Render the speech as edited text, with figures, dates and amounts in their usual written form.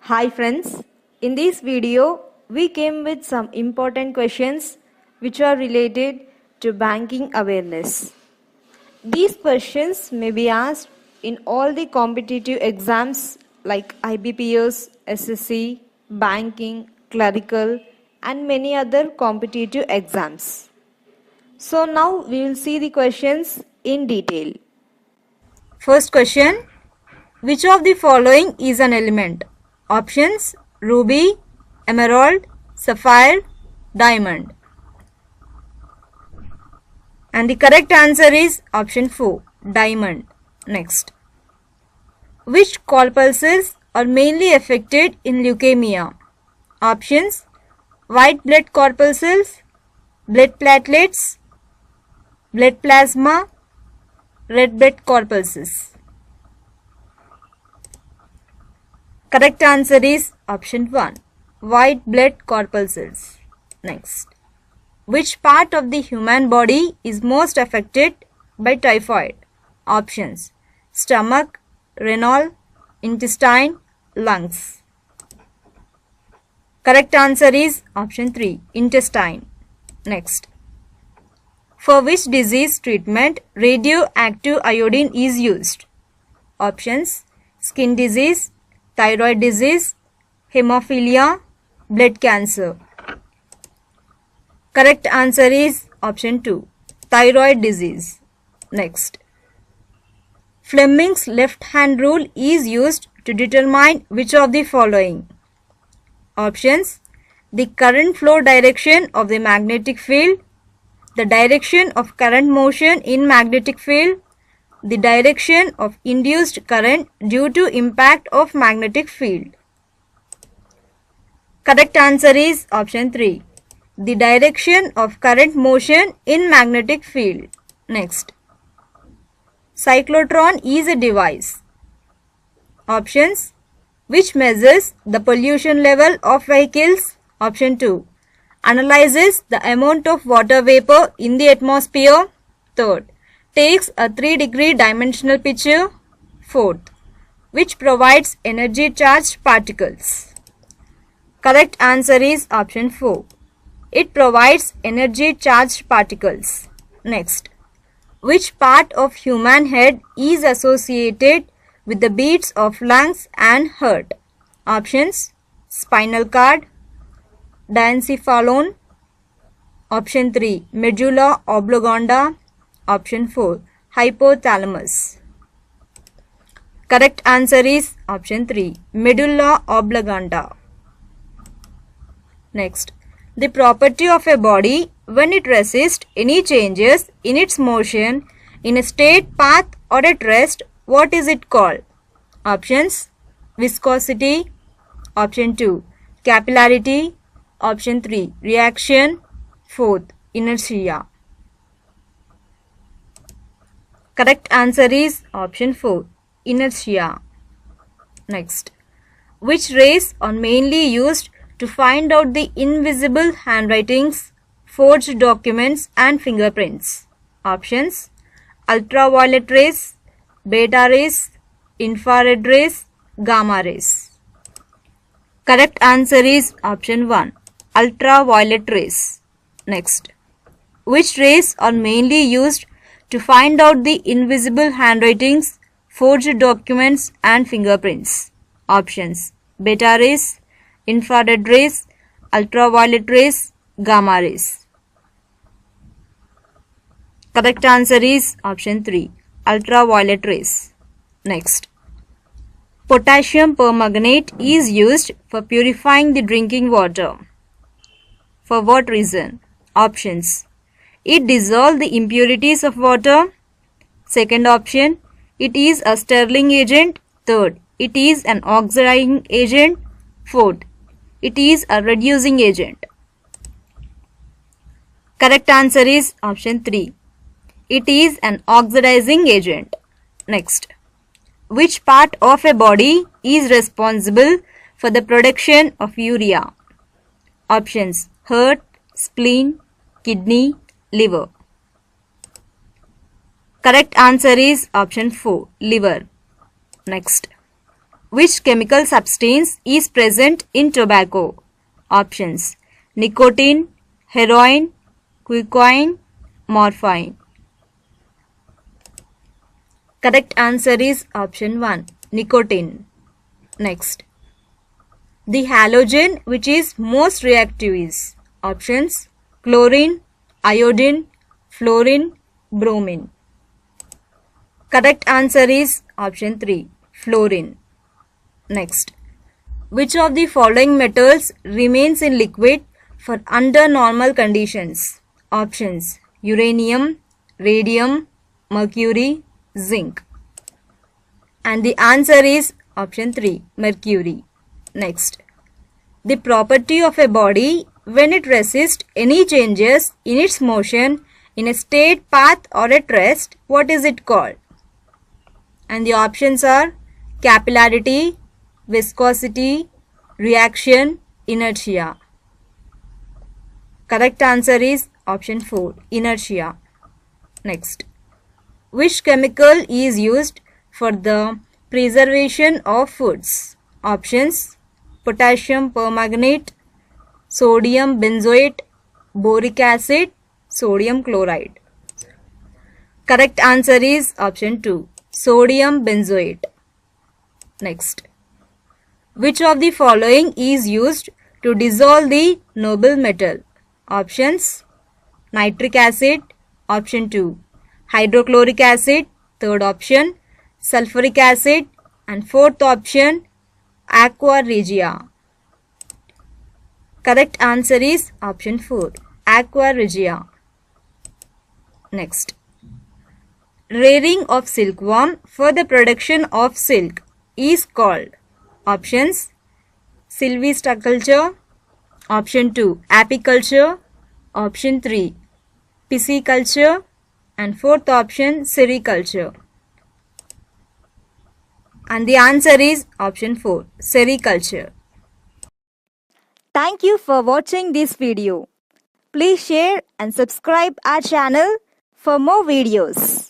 Hi friends, in this video we came with some important questions which are related to banking awareness. These questions may be asked in all the competitive exams like IBPS, SSC, banking, clerical and many other competitive exams. So now we will see the questions in detail. First question, which of the following is an element? Options: ruby, emerald, sapphire, diamond. And the correct answer is option 4, diamond. Next. Which corpuscles are mainly affected in leukemia? Options: white blood corpuscles, blood platelets, blood plasma, red blood corpuscles. Correct answer is option 1, white blood corpuscles. Next. Which part of the human body is most affected by typhoid? Options: stomach, renal, intestine, lungs. Correct answer is option 3, intestine. Next. For which disease treatment radioactive iodine is used? Options: skin disease, thyroid disease, hemophilia, blood cancer. Correct answer is option 2, thyroid disease. Next. Fleming's left hand rule is used to determine which of the following? Options: the current flow direction of the magnetic field, the direction of current motion in magnetic field, the direction of induced current due to impact of magnetic field. Correct answer is option 3, the direction of current motion in magnetic field. Next. Cyclotron is a device. Options: which measures the pollution level of vehicles? Option 2, analyzes the amount of water vapor in the atmosphere. Third, takes a 3-degree dimensional picture. Fourth, which provides energy charged particles. Correct answer is option 4. It provides energy charged particles. Next. Which part of human head is associated with the beats of lungs and heart? Options: spinal cord, diencephalon. Option 3, medulla oblongata. Option 4, hypothalamus. Correct answer is option 3, medulla oblongata. Next. The property of a body when it resists any changes in its motion in a straight path or at rest, what is it called? Options: viscosity. Option 2, capillarity. Option 3, reaction. Fourth, inertia. Correct answer is option 4, inertia. Next. Which rays are mainly used to find out the invisible handwritings, forged documents and fingerprints? Options: ultraviolet rays, beta rays, infrared rays, gamma rays. Correct answer is option 1, ultraviolet rays. Next. Which rays are mainly used to find out the invisible handwritings, forged documents and fingerprints? Options: beta rays, infrared rays, ultraviolet rays, gamma rays. Correct answer is option 3, ultraviolet rays. Next. Potassium permanganate is used for purifying the drinking water. For what reason? Options: it dissolves the impurities of water. Second option, it is a sterling agent. Third, it is an oxidizing agent. Fourth, it is a reducing agent. Correct answer is option 3. It is an oxidizing agent. Next. Which part of a body is responsible for the production of urea? Options: heart, spleen, kidney, liver. Correct answer is option 4, liver. Next. Which chemical substance is present in tobacco? Options: nicotine, heroin, quinine, morphine. Correct answer is option 1, nicotine. Next. The halogen which is most reactive is options: chlorine, iodine, fluorine, bromine. Correct answer is option 3, fluorine. Next. Which of the following metals remains in liquid for under normal conditions? Options: uranium, radium, mercury, zinc. And the answer is option 3, mercury. Next. The property of a body when it resists any changes in its motion in a straight path or at rest, what is it called? And the options are capillarity, viscosity, reaction, inertia. Correct answer is option 4, inertia. Next. Which chemical is used for the preservation of foods? Options: potassium permanganate, sodium benzoate, boric acid, sodium chloride. Correct answer is option 2, sodium benzoate. Next. Which of the following is used to dissolve the noble metal? Options: nitric acid, option 2, hydrochloric acid, third option, sulfuric acid, and fourth option, aqua regia. Correct answer is option 4, aqua regia. Next. Rearing of silkworm for the production of silk is called options: silviculture, option 2, apiculture, option 3, pisciculture, and fourth option, sericulture. And the answer is option 4, sericulture. Thank you for watching this video. Please share and subscribe our channel for more videos.